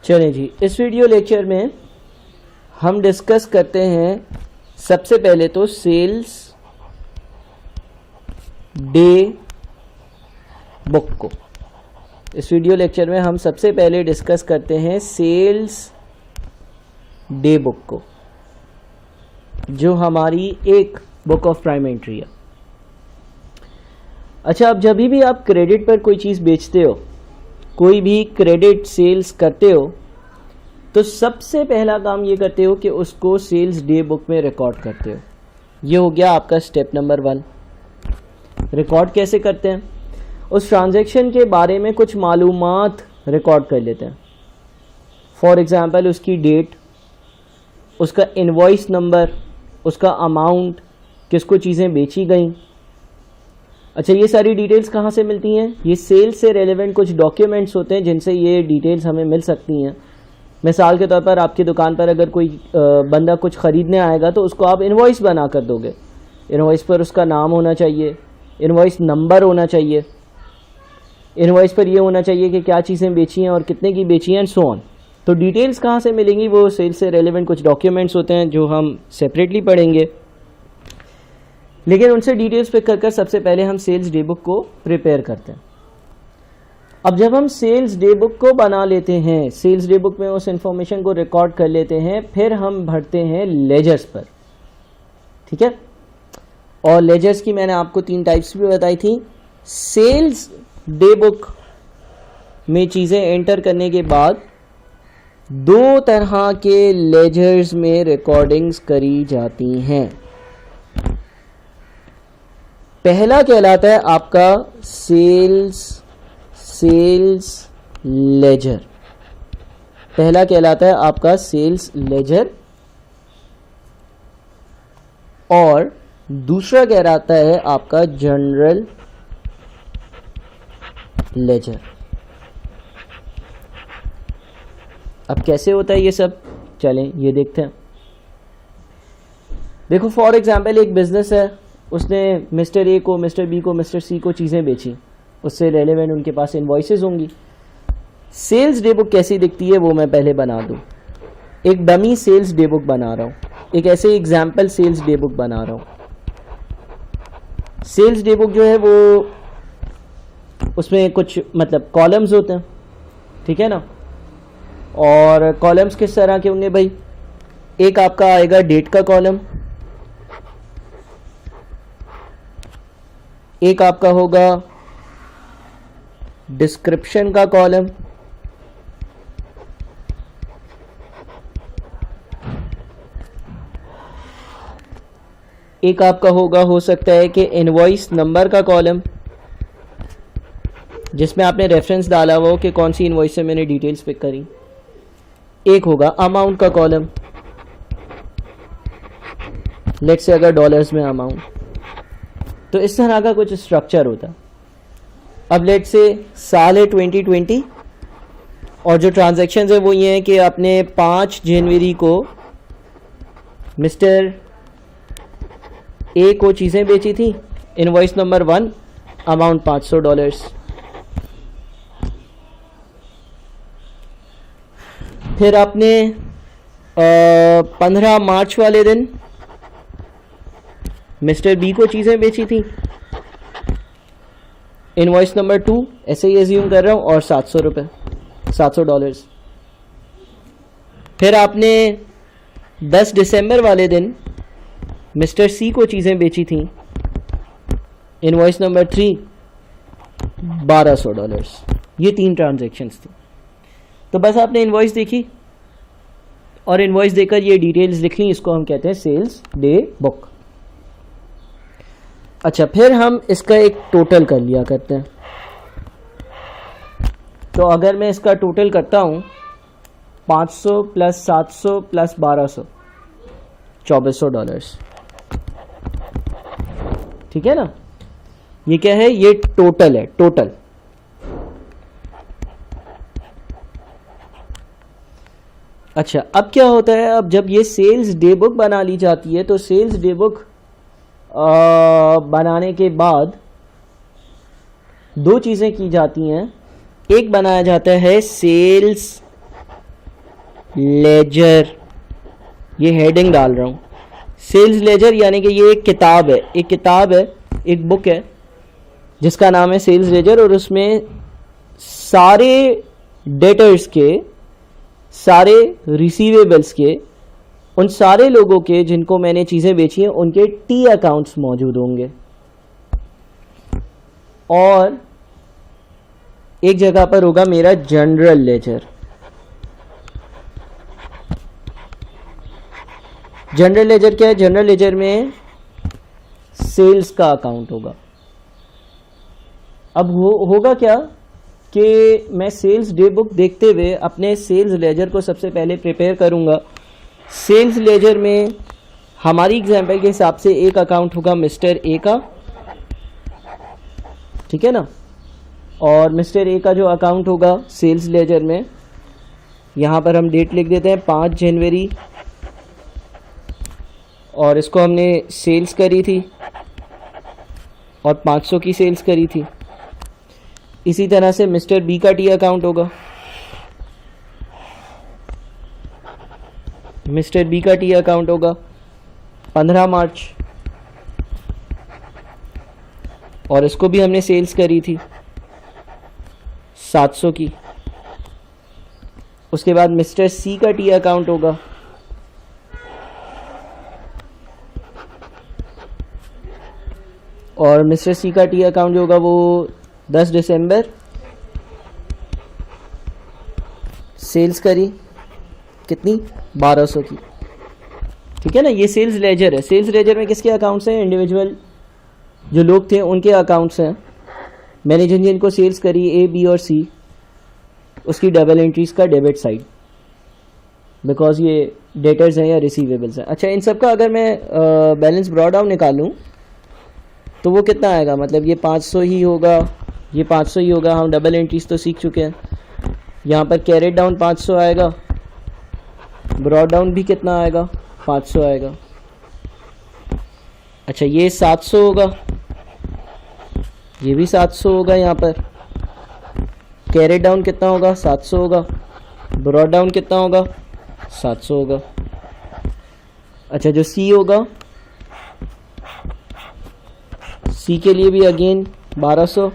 चलें जी, इस video lecture में हम डिस्कस करते हैं सबसे पहले तो सेल्स डे बुक को। इस वीडियो लेक्चर में हम सबसे पहले डिस्कस करते हैं सेल्स डे बुक को, जो हमारी एक बुक ऑफ प्राइम एंट्री है। अच्छा, अब जब भी आप क्रेडिट पर कोई चीज़ बेचते हो, कोई भी क्रेडिट सेल्स करते हो, तो सबसे पहला काम ये करते हो कि उसको सेल्स डे बुक में रिकॉर्ड करते हो। ये हो गया आपका स्टेप नंबर 1। रिकॉर्ड कैसे करते हैं? उस ट्रांजैक्शन के बारे में कुछ मालूमात रिकॉर्ड कर लेते हैं। फॉर एग्जांपल उसकी डेट, उसका इनवॉइस नंबर, उसका अमाउंट, किसको चीज़ें बेची गई। अच्छा, ये सारी डिटेल्स कहाँ से मिलती हैं? ये सेल्स से रेलेवेंट कुछ डॉक्यूमेंट्स होते हैं जिनसे ये डिटेल्स हमें मिल सकती हैं। मिसाल के तौर पर आपकी दुकान पर अगर कोई बंदा कुछ ख़रीदने आएगा तो उसको आप इनवॉइस बना कर दोगे। इनवॉइस पर उसका नाम होना चाहिए, इनवॉइस नंबर होना चाहिए, इनवॉइस पर ये होना चाहिए कि क्या चीज़ें बेची हैं और कितने की बेची हैं, एंड सो ऑन। तो डिटेल्स कहाँ से मिलेंगी? वो सेल्स से रेलेवेंट कुछ डॉक्यूमेंट्स होते हैं जो हम सेपरेटली पढ़ेंगे, लेकिन उनसे डिटेल्स पिक कर सबसे पहले हम सेल्स डे बुक को प्रिपेयर करते हैं। अब जब हम सेल्स डे बुक को बना लेते हैं, सेल्स डे बुक में उस इंफॉर्मेशन को रिकॉर्ड कर लेते हैं, फिर हम भरते हैं लेजर्स पर। ठीक है, और लेजर्स की मैंने आपको 3 टाइप्स भी बताई थी। सेल्स डे बुक में चीज़ें एंटर करने के बाद 2 तरह के लेजर्स में रिकॉर्डिंग्स करी जाती हैं। पहला कहलाता है आपका सेल्स लेजर। पहला कहलाता है आपका सेल्स लेजर, और दूसरा कहलाता है आपका जनरल लेजर। अब कैसे होता है ये सब, चलें ये देखते हैं। देखो, फॉर एग्जांपल एक बिजनेस है, उसने मिस्टर ए को, मिस्टर बी को, मिस्टर सी को चीज़ें बेची, उससे रेलेवेंट उनके पास इनवॉइसेस होंगी। सेल्स डे बुक कैसी दिखती है वो मैं पहले बना दूं। एक डमी सेल्स डे बुक बना रहा हूँ, एक ऐसे एग्जाम्पल सेल्स डे बुक बना रहा हूँ। सेल्स डे बुक जो है वो, उसमें कुछ मतलब कॉलम्स होते हैं, ठीक है ना। और कॉलम्स किस तरह के होंगे भाई? एक आपका आएगा डेट का कॉलम, एक आपका होगा डिस्क्रिप्शन का कॉलम, एक आपका होगा, हो सकता है कि इनवॉइस नंबर का कॉलम, जिसमें आपने रेफरेंस डाला हुआ हो कि कौन सी इनवॉइस से मैंने डिटेल्स पिक करी। एक होगा अमाउंट का कॉलम, लेट्स से अगर डॉलर्स में अमाउंट, तो इस तरह का कुछ स्ट्रक्चर होता। अब लेट्स से साल है 2020, और जो ट्रांजैक्शंस है वो ये हैं कि आपने 5 जनवरी को मिस्टर ए को चीज़ें बेची थी, इनवॉइस नंबर 1, अमाउंट $500। फिर आपने 15 मार्च वाले दिन मिस्टर बी को चीज़ें बेची थी, इनवॉइस नंबर 2, ऐसे ही एज्यूम कर रहा हूँ, और $700। फिर आपने 10 दिसंबर वाले दिन मिस्टर सी को चीज़ें बेची थी, इनवॉइस नंबर 3, $1200। ये 3 ट्रांजैक्शंस थी। तो बस आपने इनवॉइस देखी और इनवॉइस देकर ये डिटेल्स लिख ली, इसको हम कहते हैं सेल्स डे बुक। अच्छा, फिर हम इसका एक टोटल कर लिया करते हैं। तो अगर मैं इसका टोटल करता हूँ, 500 प्लस 700 प्लस 1200, $2400। ठीक है ना। ये क्या है? ये टोटल है, टोटल। अच्छा, अब क्या होता है? अब जब ये सेल्स डे बुक बना ली जाती है, तो सेल्स डे बुक बनाने के बाद दो चीज़ें की जाती हैं। एक बनाया जाता है सेल्स लेजर, ये हेडिंग डाल रहा हूँ। सेल्स लेजर यानी कि ये एक किताब है, एक बुक है जिसका नाम है सेल्स लेजर, और उसमें सारे डेटर्स के, सारे रिसीवेबल्स के, उन सारे लोगों के जिनको मैंने चीज़ें बेची हैं उनके टी अकाउंट्स मौजूद होंगे। और एक जगह पर होगा मेरा जनरल लेजर। जनरल लेजर क्या है? जनरल लेजर में सेल्स का अकाउंट होगा। अब होगा क्या कि मैं सेल्स डे बुक देखते हुए अपने सेल्स लेजर को सबसे पहले प्रिपेयर करूंगा। सेल्स लेजर में हमारी एग्जांपल के हिसाब से एक अकाउंट होगा मिस्टर ए का, ठीक है ना। और मिस्टर ए का जो अकाउंट होगा सेल्स लेजर में, यहाँ पर हम डेट लिख देते हैं 5 जनवरी, और इसको हमने सेल्स करी थी और 500 की सेल्स करी थी। इसी तरह से मिस्टर बी का टी अकाउंट होगा। मिस्टर बी का टी अकाउंट होगा 15 मार्च, और इसको भी हमने सेल्स करी थी 700 की। उसके बाद मिस्टर सी का टी अकाउंट होगा और मिस्टर सी का टी अकाउंट जो होगा वो 10 दिसंबर, सेल्स करी कितनी? 1200 की, ठीक है ना। ये सेल्स लेजर है। सेल्स लेजर में किसके अकाउंट्स हैं? इंडिविजुअल जो लोग थे उनके अकाउंट्स हैं। मैंने जिनको सेल्स करी ए, बी और सी, उसकी डबल एंट्रीज का डेबिट साइड, बिकॉज ये डेटर्स हैं या रिसीवेबल्स हैं। अच्छा, इन सब का अगर मैं बैलेंस ब्रॉड डाउन निकालूं तो वो कितना आएगा? मतलब ये 500 ही होगा, ये 500 ही होगा। हम डबल एंट्रीज तो सीख चुके हैं। यहाँ पर कैरेट डाउन 500 आएगा, ब्रॉड डाउन भी कितना आएगा? 500 आएगा। अच्छा, ये 700 होगा, ये भी 700 होगा। यहाँ पर कैरेट डाउन कितना होगा? 700 होगा। ब्रॉड डाउन कितना होगा? 700 होगा। अच्छा, जो सी होगा, सी के लिए भी अगेन 1200,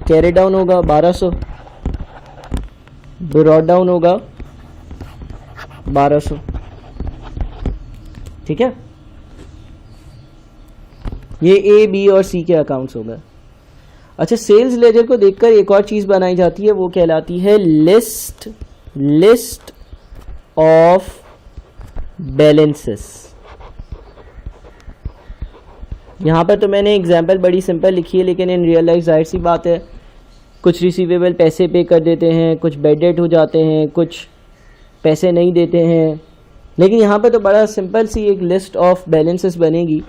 कैरेट डाउन होगा 1200, ब्रॉड डाउन होगा 1200, ठीक है। ये ए, बी और सी के अकाउंट्स हो गए। अच्छा, सेल्स लेजर को देखकर एक और चीज बनाई जाती है, वो कहलाती है लिस्ट ऑफ बैलेंसेस। यहाँ पर तो मैंने एग्जाम्पल बड़ी सिंपल लिखी है, लेकिन इन रियल लाइफ जाहिर सी बात है कुछ रिसीवेबल पैसे पे कर देते हैं, कुछ बैड डेट हो जाते हैं, कुछ पैसे नहीं देते हैं। लेकिन यहाँ पर तो बड़ा सिंपल सी एक लिस्ट ऑफ बैलेंसेस बनेगी।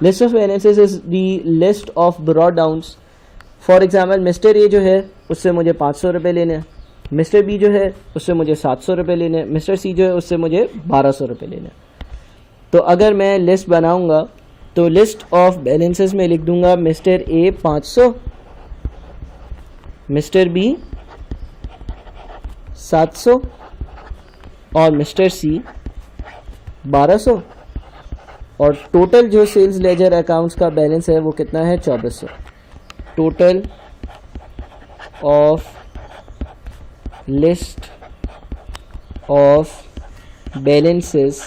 List of balances is the list of brought downs. For example, mister A जो है उससे मुझे 500 रुपये लेने हैं, मिस्टर बी जो है उससे मुझे 700 रुपये लेने हैं, मिस्टर सी जो है उससे मुझे 1200 रुपये लेने हैं। तो अगर मैं लिस्ट बनाऊंगा तो लिस्ट ऑफ बैलेंसेस में लिख दूंगा मिस्टर ए 500, मिस्टर बी 700 और मिस्टर सी 1200, और टोटल जो सेल्स लेजर अकाउंट्स का बैलेंस है वो कितना है? 2400। Total of list of balances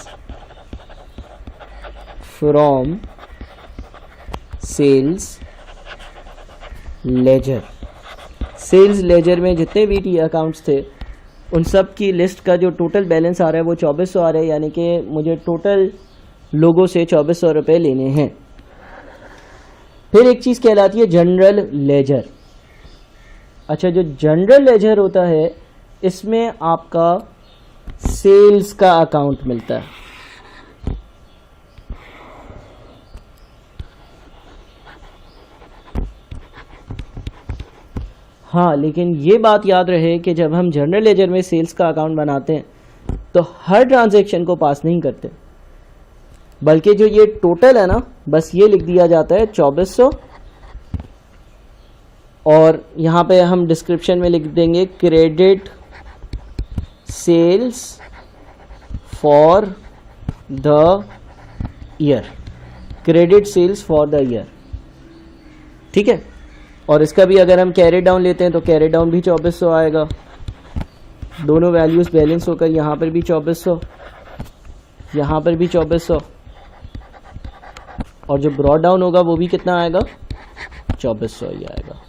from sales ledger. Sales ledger में जितने भी टी अकाउंट्स थे उन सब की लिस्ट का जो टोटल बैलेंस आ रहा है वो 2400 आ रहा है, यानी कि मुझे टोटल लोगों से 2400 रुपये लेने हैं। फिर एक चीज़ कहलाती है जनरल लेजर। अच्छा, जो जनरल लेजर होता है इसमें आपका सेल्स का अकाउंट मिलता है। हाँ, लेकिन ये बात याद रहे कि जब हम जनरल लेजर में सेल्स का अकाउंट बनाते हैं तो हर ट्रांजैक्शन को पास नहीं करते, बल्कि जो ये टोटल है ना, बस ये लिख दिया जाता है 2400, और यहाँ पे हम डिस्क्रिप्शन में लिख देंगे credit sales for the year, credit sales for the year, ठीक है। और इसका भी अगर हम कैरी डाउन लेते हैं तो कैरी डाउन भी 2400 आएगा, दोनों वैल्यूज बैलेंस होकर यहाँ पर भी 2400, यहाँ पर भी 2400, और जो ब्रॉड डाउन होगा वो भी कितना आएगा, 2400 ही आएगा,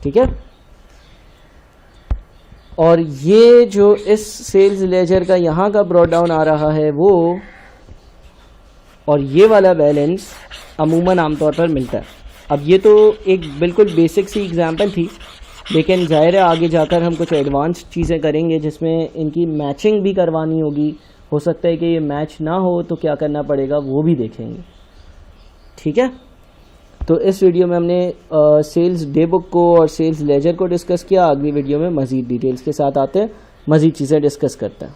ठीक है। और ये जो इस सेल्स लेजर का यहाँ का ब्रॉड डाउन आ रहा है वो, और ये वाला बैलेंस अमूमन आमतौर पर मिलता है। अब ये तो एक बिल्कुल बेसिक सी एग्जांपल थी, लेकिन ज़ाहिर है आगे जाकर हम कुछ एडवांस चीज़ें करेंगे जिसमें इनकी मैचिंग भी करवानी होगी। हो सकता है कि ये मैच ना हो तो क्या करना पड़ेगा वो भी देखेंगे, ठीक है। तो इस वीडियो में हमने सेल्स डे बुक को और सेल्स लेजर को डिस्कस किया। अगली वीडियो में मज़ीद डिटेल्स के साथ आते हैं, मज़ीद चीज़ें डिस्कस करते हैं।